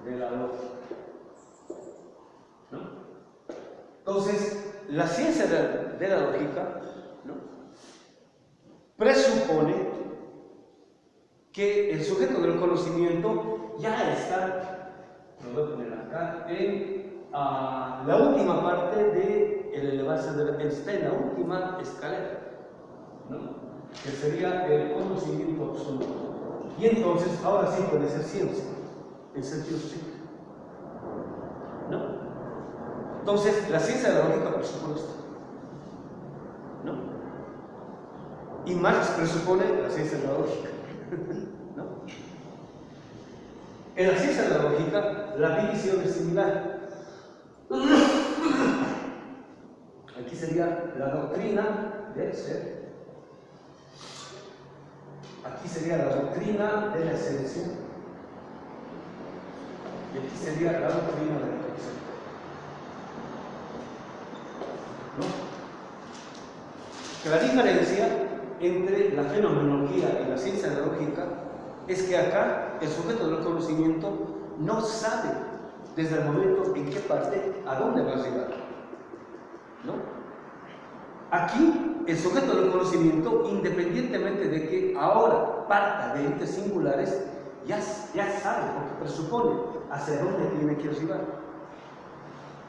De la lógica. ¿No? Entonces, la ciencia de la lógica, ¿no?, presupone que el sujeto del conocimiento ya está, lo voy a poner acá, en la última parte del elevarse está en la última escalera, ¿no?, que sería el conocimiento absoluto. Y entonces, ahora sí puede ser ciencia, en sentido estricto, ¿no? Entonces, la ciencia de la lógica presupone esto, ¿no? Y Marx presupone la ciencia de la lógica, ¿no? En la ciencia de la lógica, la división es similar. Aquí sería la doctrina del ser. Aquí sería la doctrina de la esencia. Y aquí sería la doctrina de la concepto. ¿No? Que la diferencia entre la fenomenología y la ciencia de la lógica es que acá el sujeto del conocimiento no sabe desde el momento en qué parte, a dónde va a llegar, ¿no? Aquí el sujeto del conocimiento, independientemente de que ahora parta de entes singulares, ya sabe, porque presupone hacia dónde tiene que llegar.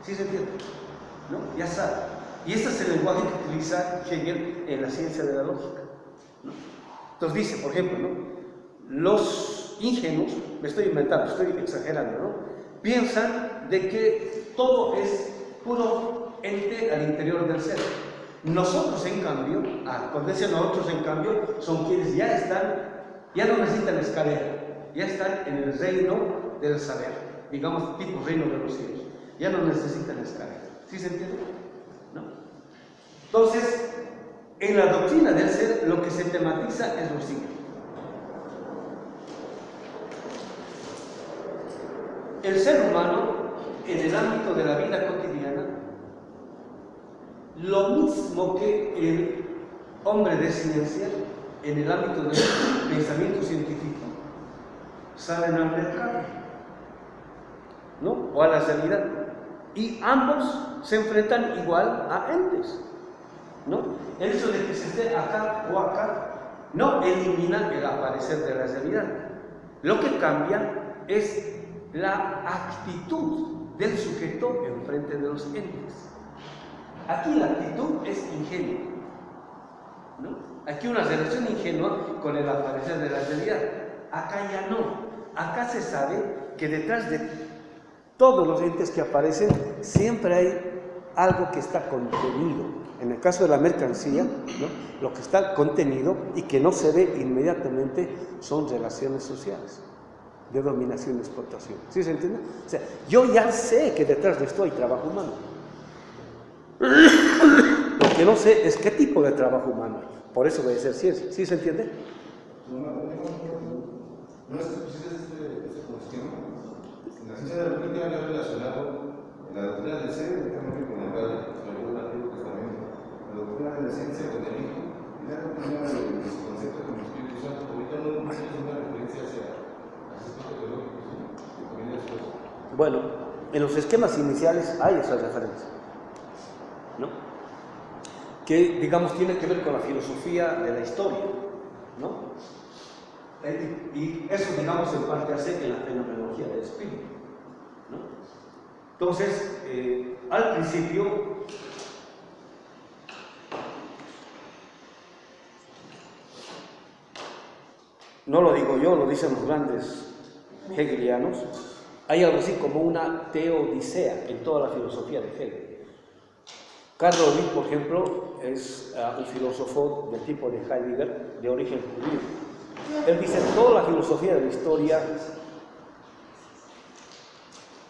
¿Sí se entiende? ¿No? Ya sabe. Y este es el lenguaje que utiliza Hegel en la ciencia de la lógica, ¿no? Entonces dice, por ejemplo, ¿no?, los ingenuos, me estoy inventando, estoy exagerando, ¿no?, piensan de que todo es puro ente al interior del ser. Nosotros, en cambio, cuando dicen nosotros, en cambio, son quienes ya no necesitan escalera, ya están en el reino del saber, digamos, tipo reino de los cielos, ya no necesitan escalera. ¿Sí se entiende? ¿No? Entonces, en la doctrina del ser, lo que se tematiza es lo siguiente. El ser humano, en el ámbito de la vida cotidiana, lo mismo que el hombre de ciencia, en el ámbito del pensamiento científico, salen al mercado, ¿no?, o a la realidad, y ambos se enfrentan igual a entes, ¿no? El hecho de que se esté acá o acá no elimina el aparecer de la realidad. Lo que cambia es la actitud del sujeto en frente de los entes. Aquí la actitud es ingenua, ¿no? Aquí una relación ingenua con el aparecer de la realidad. Acá ya no. Acá se sabe que detrás de todos los entes que aparecen siempre hay algo que está contenido. En el caso de la mercancía, ¿no?, lo que está contenido y que no se ve inmediatamente son relaciones sociales de dominación y explotación. ¿Sí se entiende? O sea, yo ya sé que detrás de esto hay trabajo humano. Lo que no sé es qué tipo de trabajo humano hay. Por eso voy a hacer ciencia. ¿Sí se entiende?
No es que pusiste este cuestión. En la ciencia de la lógica había relacionado la doctrina del ser directamente con el Padre, según el Antiguo Testamento, la doctrina de la ciencia con el Hijo, y la doctrina del concepto con el Espíritu Santo. Ahorita no es una referencia hacia aspectos teológicos, que viene después.
Bueno, en los esquemas iniciales hay esas referencias, ¿no?, que, digamos, tiene que ver con la filosofía de la historia, ¿no? Y eso, digamos, en parte hace en la fenomenología del espíritu, ¿no? Entonces, al principio, no lo digo yo, lo dicen los grandes hegelianos, hay algo así como una teodicea en toda la filosofía de Hegel. Karl Rohde, por ejemplo, es un filósofo del tipo de Heidegger, de origen judío. Él dice que toda la filosofía de la historia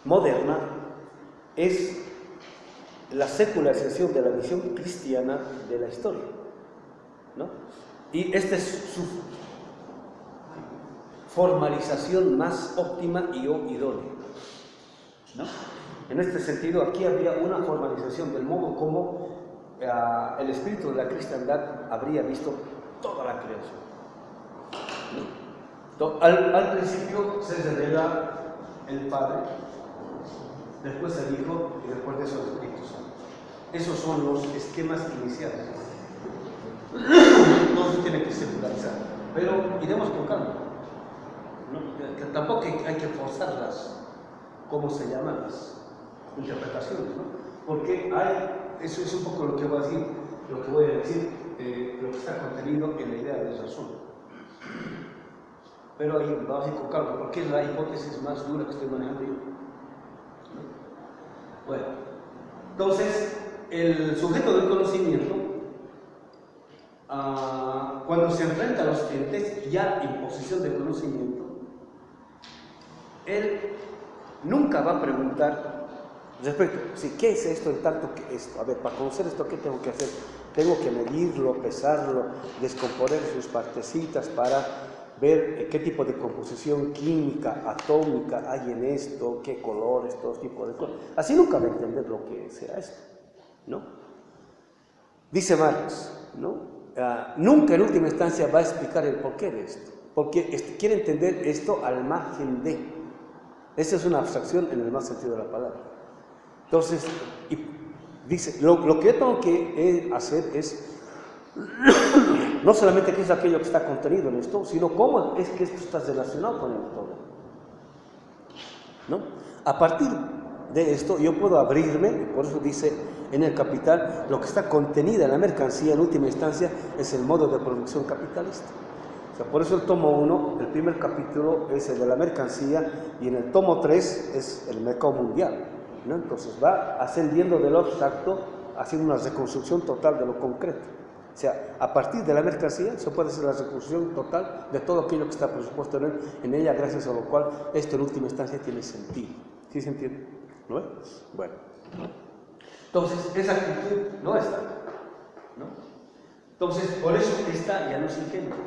moderna es la secularización de la visión cristiana de la historia, ¿no? Y esta es su formalización más óptima y o idónea, ¿no? En este sentido, aquí había una formalización del modo como el espíritu de la cristiandad habría visto toda la creación, ¿no? Al principio se revela el Padre, después el Hijo y después de eso el Espíritu Santo. Esos son los esquemas iniciales. No se tiene que secularizar, pero iremos con calma, ¿no? Que tampoco hay que forzar las, ¿cómo se llaman? Las interpretaciones, ¿no? Porque eso es un poco lo que voy a decir, lo que está contenido en la idea de razón. Pero ahí vamos a ir con calma, porque es la hipótesis más dura que estoy manejando yo, ¿no? Bueno, entonces, el sujeto del conocimiento, cuando se enfrenta a los entes ya en posición de conocimiento, él nunca va a preguntar respecto, sí, ¿qué es esto en tanto que esto? A ver, para conocer esto, ¿qué tengo que hacer? Tengo que medirlo, pesarlo, descomponer sus partecitas para ver qué tipo de composición química, atómica hay en esto, qué colores, todo tipo de cosas. Así nunca va a entender lo que sea esto, ¿no? Dice Marx, ¿no? Nunca en última instancia va a explicar el porqué de esto, porque quiere entender esto al margen de. Esa es una abstracción en el más sentido de la palabra. Entonces, dice, lo que yo tengo que hacer es no solamente qué es aquello que está contenido en esto, sino cómo es que esto está relacionado con el todo, ¿no? A partir de esto yo puedo abrirme, y por eso dice en el Capital, lo que está contenido en la mercancía en última instancia es el modo de producción capitalista. O sea, por eso el tomo 1, el primer capítulo es el de la mercancía, y en el tomo 3 es el mercado mundial, ¿no? Entonces va ascendiendo de lo abstracto, haciendo una reconstrucción total de lo concreto. O sea, a partir de la mercancía se puede hacer la reconstrucción total de todo aquello que está presupuesto en ella, gracias a lo cual esto en última instancia tiene sentido. ¿Sí se entiende? ¿No es? Bueno. Entonces, esa actitud no está, ¿no? Entonces, por eso esta ya no es ingenua,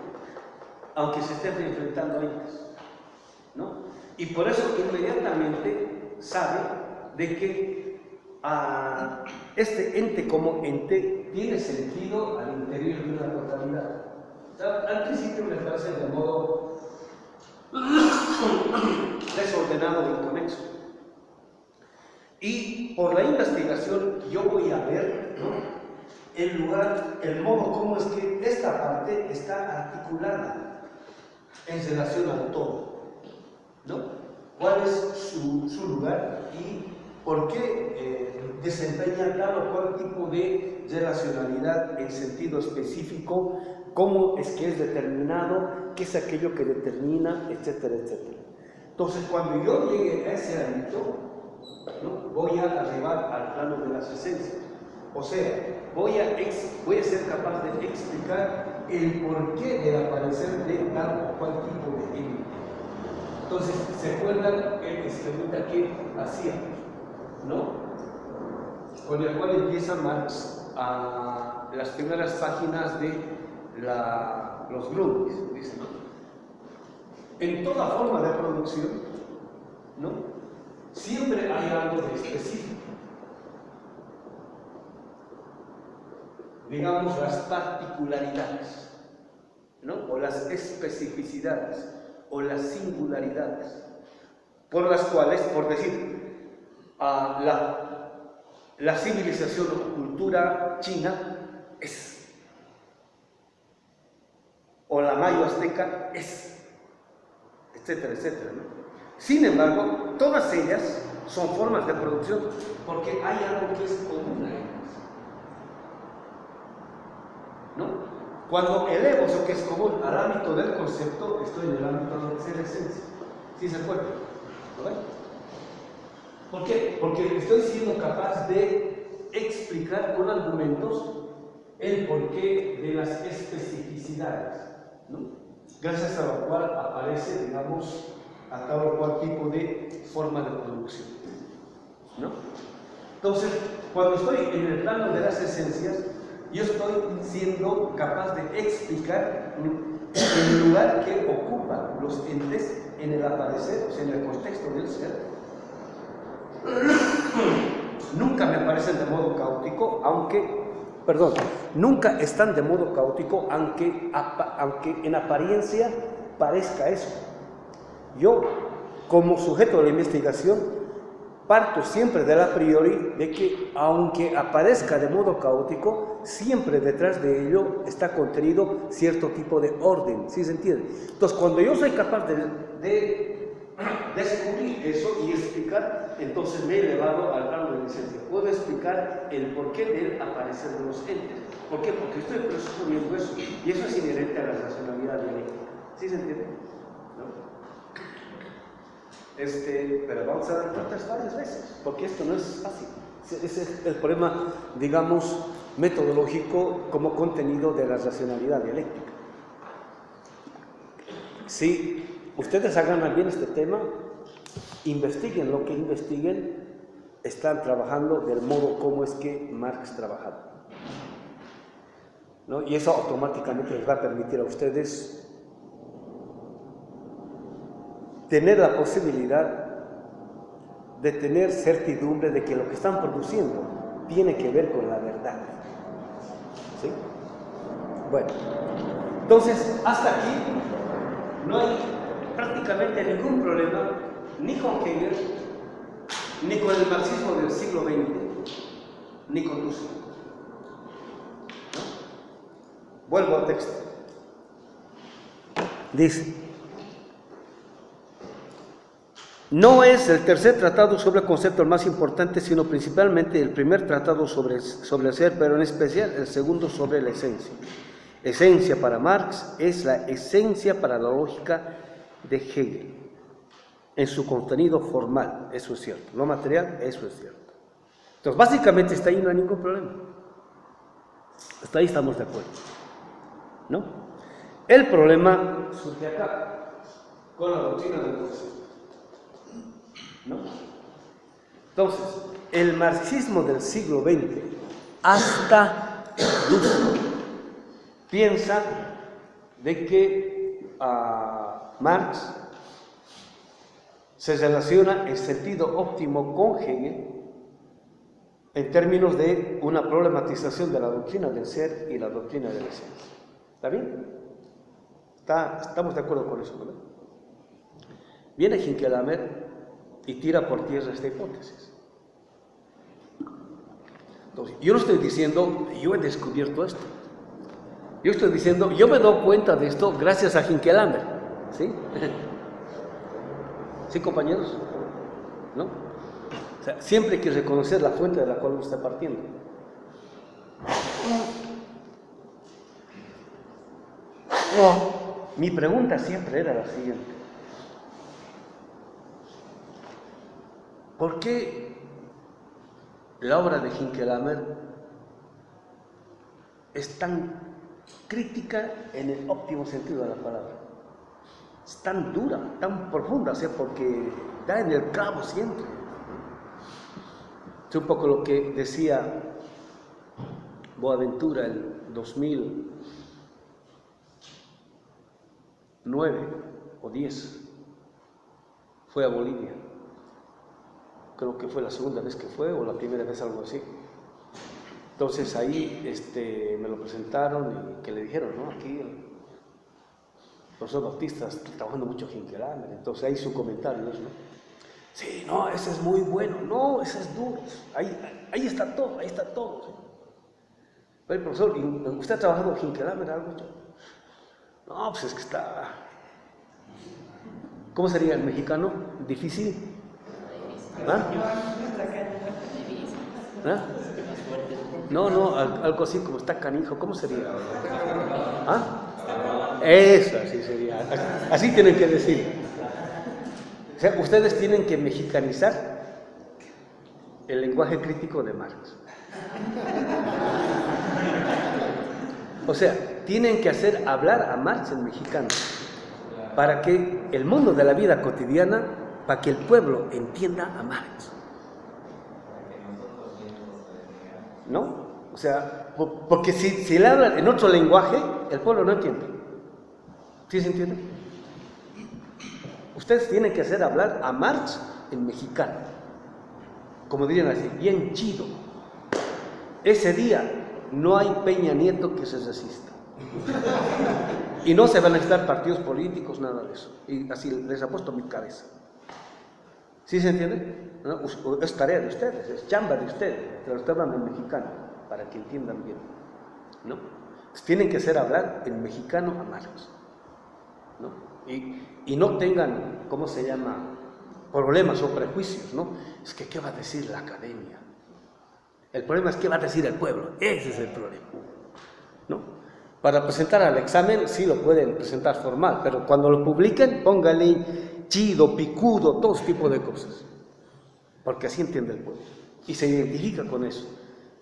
aunque se esté enfrentando a ellas, ¿no? Y por eso inmediatamente sabe de que este ente como ente tiene sentido al interior de una totalidad. O sea, al principio me parece de modo desordenado e inconexo. Y por la investigación yo voy a ver, ¿no?, el lugar, el modo como es que esta parte está articulada en relación al todo, ¿no? ¿Cuál es su lugar y por qué desempeña tal o cual tipo de relacionalidad en sentido específico? ¿Cómo es que es determinado? ¿Qué es aquello que determina? Etcétera, etcétera. Entonces, cuando yo llegue a ese ámbito, ¿no?, voy a arribar al plano de las esencias. O sea, voy a ser capaz de explicar el porqué del aparecer de tal o cual tipo de ente. Entonces, ¿se acuerdan el esquemita que hacíamos, ¿no? Con el cual empieza Marx a las primeras páginas de los Grundrisse, dice, ¿no? En toda forma de producción, ¿no?, siempre hay algo de específico. Digamos, las particularidades, ¿no?, o las especificidades, o las singularidades, por las cuales, por decir, la civilización o cultura china es, o la mayo-azteca es, etcétera, etcétera, ¿no? Sin embargo, todas ellas son formas de producción porque hay algo que es común a ellas, ¿no? Cuando elevo eso que es común al ámbito del concepto, estoy en el ámbito de la esencia. ¿Sí se acuerdan? ¿Lo ven? ¿Por qué? Porque estoy siendo capaz de explicar con argumentos el porqué de las especificidades, ¿no?, gracias a lo cual aparece, digamos, a tal o cual tipo de forma de producción, ¿no? Entonces, cuando estoy en el plano de las esencias, yo estoy siendo capaz de explicar el lugar que ocupan los entes en el aparecer, o sea, en el contexto del ser, nunca me aparecen de modo caótico, nunca están de modo caótico, aunque en apariencia parezca eso. Yo, como sujeto de la investigación, parto siempre del a priori de que, aunque aparezca de modo caótico, siempre detrás de ello está contenido cierto tipo de orden, ¿sí se entiende? Entonces, cuando yo soy capaz de descubrir eso y explicar, entonces me he elevado al grado de licencia. Puedo explicar el porqué del aparecer de los entes. ¿Por qué? Porque estoy presuponiendo eso, y eso es inherente a la racionalidad dialéctica. ¿Sí se entiende? ¿No? Pero vamos a dar cuentas varias veces, porque esto no es fácil. Ese es el problema, digamos, metodológico como contenido de la racionalidad dialéctica. Si ustedes agarran bien este tema, investiguen lo que investiguen, están trabajando del modo como es que Marx trabajaba, ¿no? Y eso automáticamente les va a permitir a ustedes tener la posibilidad de tener certidumbre de que lo que están produciendo tiene que ver con la verdad. ¿Sí? Bueno, entonces, hasta aquí no hay prácticamente ningún problema, ni con Hegel, ni con el marxismo del siglo XX, ni con Rusia. ¿No? Vuelvo al texto. Dice: no es el tercer tratado sobre el concepto el más importante, sino principalmente el primer tratado sobre el ser, pero en especial el segundo sobre la esencia. Esencia para Marx es la esencia para la lógica de Hegel, en su contenido formal, eso es cierto. Lo material, eso es cierto. Entonces, básicamente, hasta ahí no hay ningún problema. Hasta ahí estamos de acuerdo, ¿no? El problema surge acá, con la doctrina del proceso, ¿no? Entonces, el marxismo del siglo XX, hasta Dussel, piensa de que Marx se relaciona en sentido óptimo con Hegel en términos de una problematización de la doctrina del ser y la doctrina de la esencia. ¿Está bien? Estamos de acuerdo con eso, ¿verdad? Viene Hinckelhammer y tira por tierra esta hipótesis. Entonces, yo no estoy diciendo, yo he descubierto esto. Yo estoy diciendo, yo me doy cuenta de esto gracias a Hinckelhammer. ¿Sí? ¿Sí, compañeros? ¿No? O sea, siempre hay que reconocer la fuente de la cual uno está partiendo. Mi pregunta siempre era la siguiente: ¿por qué la obra de Hinckelhammer es tan crítica en el óptimo sentido de la palabra? Es tan dura, tan profunda, o sea, porque da en el clavo siempre. Es un poco lo que decía Boaventura en 2009 o 10. Fue a Bolivia. Creo que fue la segunda vez que fue, o la primera vez, algo así. Entonces ahí me lo presentaron y que le dijeron, ¿no? Aquí el profesor Bautista está trabajando mucho Hinckelhammer. Entonces ahí su comentario es, ¿no? Sí, no, ese es muy bueno, no, ese es duro. Ahí está todo, ahí está todo. ¿Sí? Oye, profesor, ¿usted ha trabajado Hinckelhammer algo? No, pues es que está... ¿Cómo sería el mexicano? ¿Difícil? ¿Ah? ¿Ah? No, algo así como está canijo, ¿cómo sería? ¿Ah? Eso, así sería. Así tienen que decir. O sea, ustedes tienen que mexicanizar el lenguaje crítico de Marx. O sea, tienen que hacer hablar a Marx en mexicano para que el mundo de la vida cotidiana, para que el pueblo entienda a Marx. ¿No? O sea, porque si le hablan en otro lenguaje, el pueblo no entiende. ¿Sí se entiende? Ustedes tienen que hacer hablar a Marx en mexicano, como dirían así, bien chido. Ese día no hay Peña Nieto que se resista. Y no se van a necesitar partidos políticos, nada de eso. Y así les apuesto mi cabeza. ¿Sí se entiende? ¿No? Es tarea de ustedes, es chamba de ustedes, pero lo estoy hablando en mexicano, para que entiendan bien, ¿no? Entonces, tienen que hacer hablar en mexicano a Marx, ¿no? Y no tengan, ¿cómo se llama?, problemas o prejuicios, ¿no? Es que, ¿qué va a decir la academia? El problema es qué va a decir el pueblo, ese es el problema, ¿no? Para presentar al examen sí lo pueden presentar formal, pero cuando lo publiquen, póngale chido, picudo, todo tipo de cosas, porque así entiende el pueblo y se identifica con eso.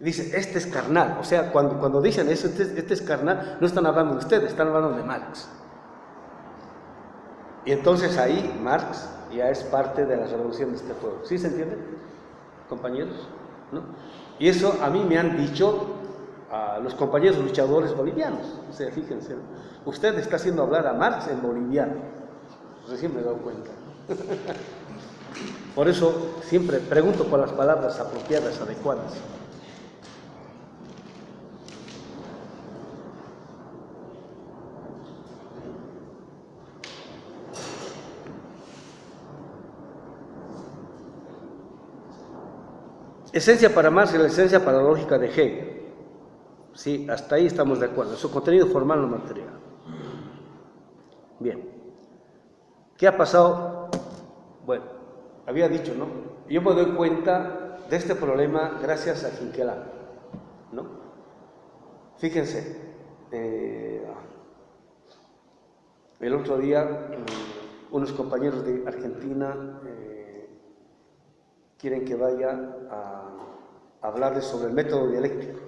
Dice, este es carnal, o sea, cuando dicen eso, este es carnal, no están hablando de ustedes, están hablando de Marx. Y entonces ahí Marx ya es parte de la revolución de este pueblo. ¿Sí se entiende, compañeros? ¿No? Y eso a mí me han dicho a los compañeros luchadores bolivianos. O sea, fíjense, ¿no? Usted está haciendo hablar a Marx en boliviano. Recién me he dado cuenta. Por eso siempre pregunto por las palabras apropiadas, adecuadas. Esencia para Marx y la esencia para la lógica de Hegel. Sí, hasta ahí estamos de acuerdo. Su contenido formal no material. Bien. ¿Qué ha pasado? Bueno, había dicho, ¿no? Yo me doy cuenta de este problema gracias a Jinquelán, ¿no? Fíjense, el otro día unos compañeros de Argentina quieren que vaya a hablarles sobre el método dialéctico,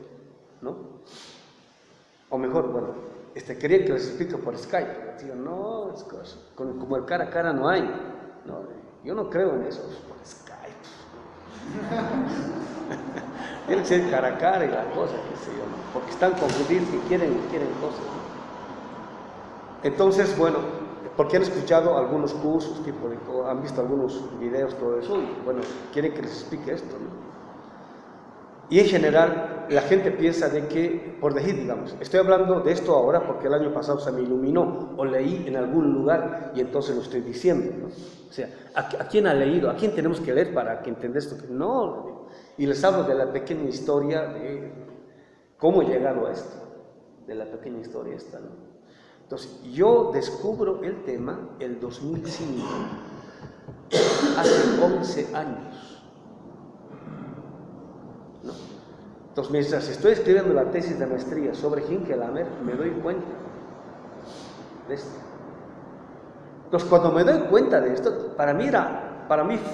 ¿no? O mejor, bueno, querían que les explique por Skype. Digo, no, es cosa, como el cara a cara no hay. No, yo no creo en eso, por Skype. Tiene que ser cara a cara y la cosa, qué sé yo, ¿no? Porque están confundidos y quieren cosas, ¿no? Entonces, bueno, porque han escuchado algunos cursos, han visto algunos videos, todo eso, y bueno, quieren que les explique esto, ¿no? Y en general, la gente piensa de que, por decir, digamos, estoy hablando de esto ahora porque el año pasado se me iluminó, o leí en algún lugar y entonces lo estoy diciendo, ¿no? O sea, ¿a quién ha leído? ¿A quién tenemos que leer para que entienda esto? No, y les hablo de la pequeña historia de cómo he llegado a esto, de la pequeña historia esta, ¿no? Entonces, yo descubro el tema el 2005, hace 11 años. ¿No? Entonces, mientras estoy escribiendo la tesis de maestría sobre Hinkelhammer, me doy cuenta de esto. Entonces, cuando me doy cuenta de esto, para mí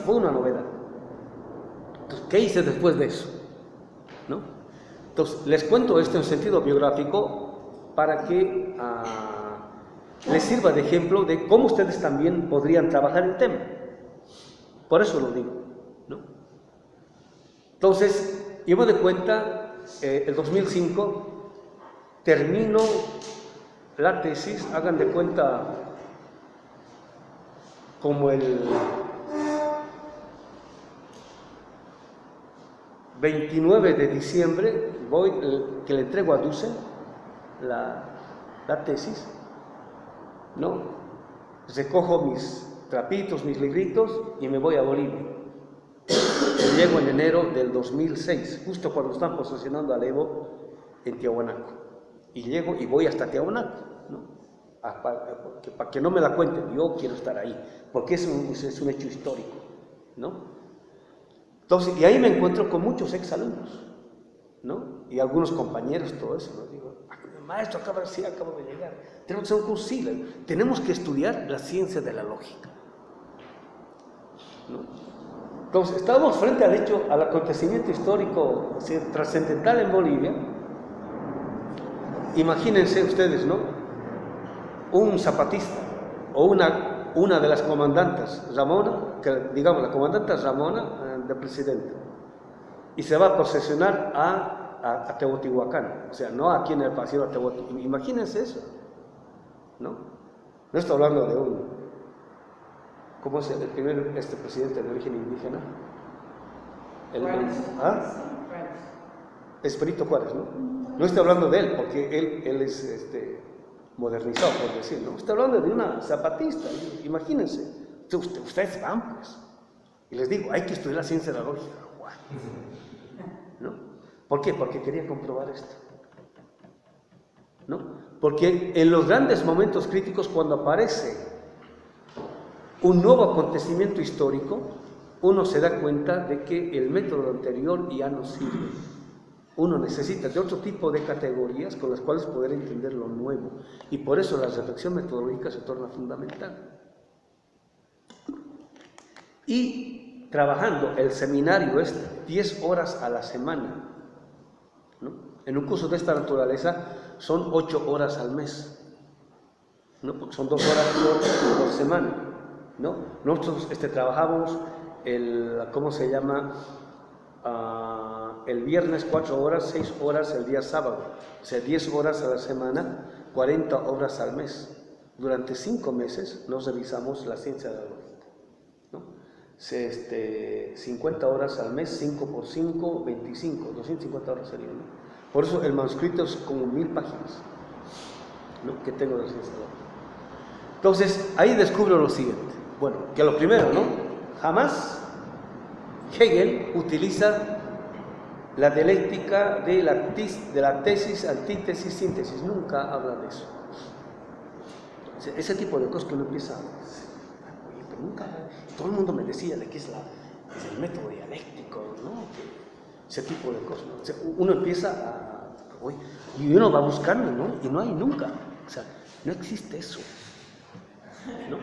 fue una novedad. Entonces, ¿qué hice después de eso? ¿No? Entonces, les cuento esto en sentido biográfico para que les sirva de ejemplo de cómo ustedes también podrían trabajar el tema. Por eso lo digo, ¿no? Entonces, yo me doy cuenta, el 2005, termino la tesis, hagan de cuenta, como el 29 de diciembre, que le entrego a Dussel la tesis, ¿no? Recojo mis trapitos, mis libritos y me voy a Bolivia. Llego en enero del 2006, justo cuando están posesionando al Evo en Tiahuanaco. Y llego y voy hasta Tiahuanaco, ¿no? Para que no me la cuenten, yo quiero estar ahí, porque es un hecho histórico, ¿no? Entonces, y ahí me encuentro con muchos exalumnos, ¿no? Y algunos compañeros, todo eso, ¿no? Digo, maestro, acabo de llegar, tenemos que hacer un curso, sí, tenemos que estudiar la ciencia de la lógica, ¿no? Entonces, estábamos frente al acontecimiento histórico trascendental en Bolivia. Imagínense ustedes, ¿no? Un zapatista o una de las comandantes, Ramona, digamos la comandante Ramona de presidente, y se va a posesionar a Teotihuacán, o sea, no aquí en el paseo de Teotihuacán. Imagínense eso, ¿no? No estoy hablando de ¿cómo es el primer presidente de origen indígena?
Juárez.
¿Ah?
Juárez.
Es Benito Juárez, ¿no? No estoy hablando de él, porque él es modernizado, por decir, ¿no? Estoy hablando de una zapatista, imagínense. Ustedes van, pues. Y les digo, hay que estudiar la ciencia de la lógica. ¿No? ¿Por qué? Porque quería comprobar esto. ¿No? Porque en los grandes momentos críticos, cuando aparece un nuevo acontecimiento histórico, uno se da cuenta de que el método anterior ya no sirve. Uno necesita de otro tipo de categorías con las cuales poder entender lo nuevo. Y por eso la reflexión metodológica se torna fundamental. Y trabajando, el seminario es 10 horas a la semana, ¿no? En un curso de esta naturaleza son 8 horas al mes, ¿no? Porque son 2 horas por semana, ¿no? Nosotros trabajamos ¿cómo se llama? El viernes 4 horas, 6 horas el día sábado, o sea, 10 horas a la semana, 40 horas al mes. Durante 5 meses nos revisamos la ciencia de la lógica, ¿no? 50 horas al mes, 5 por 5, 25, 250 horas serían, ¿no? Por eso el manuscrito es como 1000 páginas, ¿no? Que tengo de la ciencia de la lógica. Entonces, ahí descubro lo siguiente. Bueno, que lo primero, ¿no? Jamás Hegel utiliza la dialéctica de la tesis, antítesis, síntesis. Nunca habla de eso. Ese tipo de cosas que uno empieza a... Oye, pero nunca... Todo el mundo me decía de que es el método dialéctico, ¿no? Ese tipo de cosas, ¿no? O sea, uno empieza a... Oye, y uno va buscando, ¿no? Y no hay nunca. O sea, no existe eso, ¿no?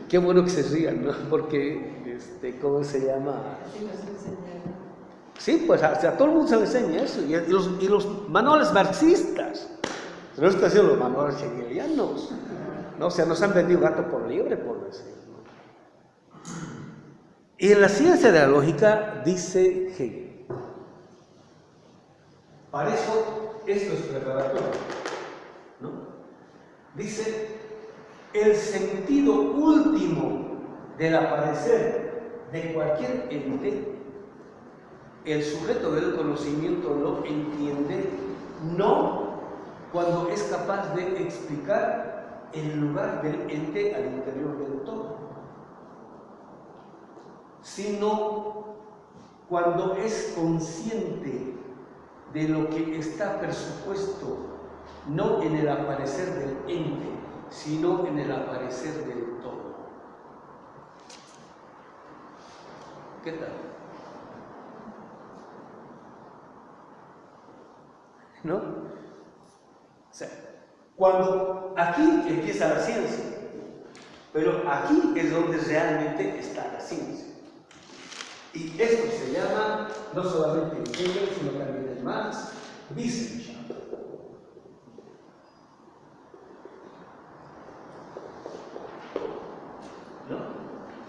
Qué bueno que se rían, ¿no? Porque, ¿cómo se llama?
Así nos enseñaron.
Sí, pues a todo el mundo se le enseña eso. Y los manuales marxistas. No están haciendo los manuales hegelianos, ¿no? O sea, nos han vendido gato por liebre, por decir, ¿no? Y en la ciencia de la lógica dice Hegel. Para eso, esto es preparatorio, ¿no? Dice, el sentido último del aparecer de cualquier ente, el sujeto del conocimiento lo entiende no cuando es capaz de explicar el lugar del ente al interior del todo, sino cuando es consciente de lo que está presupuesto no en el aparecer del ente, sino en el aparecer del todo. ¿Qué tal? ¿No? O sea, cuando aquí empieza la ciencia, pero aquí es donde realmente está la ciencia. Y esto se llama, no solamente en Hegel, sino también en Marx, Wissenschaft. ¿No?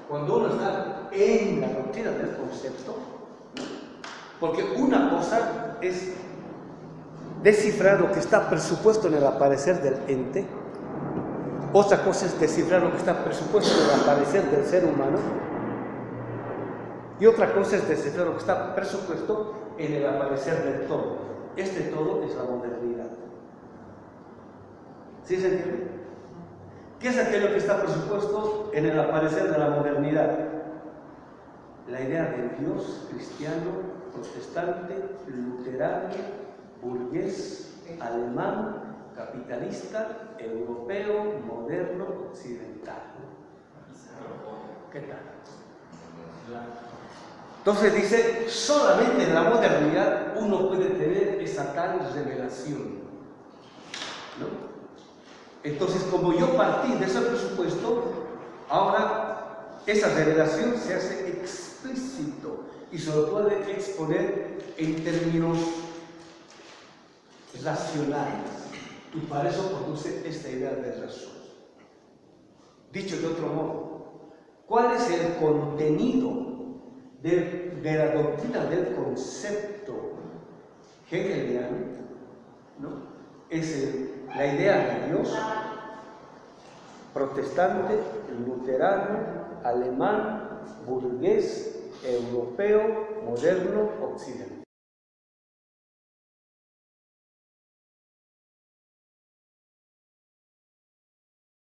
Cuando uno está en la doctrina del concepto, porque una cosa es descifrar lo que está presupuesto en el aparecer del ente, otra cosa es descifrar lo que está presupuesto en el aparecer del ser humano, y otra cosa es descifrar lo que está presupuesto en el aparecer del todo. Este todo es la modernidad. ¿Sí se entiende? ¿Qué es aquello que está presupuesto en el aparecer de la modernidad? La idea de Dios cristiano, protestante, luterano, burgués, alemán, capitalista, europeo, moderno, occidental. ¿Qué tal? Entonces dice, solamente en la modernidad uno puede tener esa tal revelación, ¿no? Entonces, como yo partí de ese presupuesto, ahora esa revelación se hace explícito y se lo puede exponer en términos racionales, y para eso produce esta idea de razón. Dicho de otro modo, ¿cuál es el contenido de la doctrina del concepto hegeliano? ¿No? Es el la idea de Dios, protestante, luterano, alemán, burgués, europeo, moderno, occidental.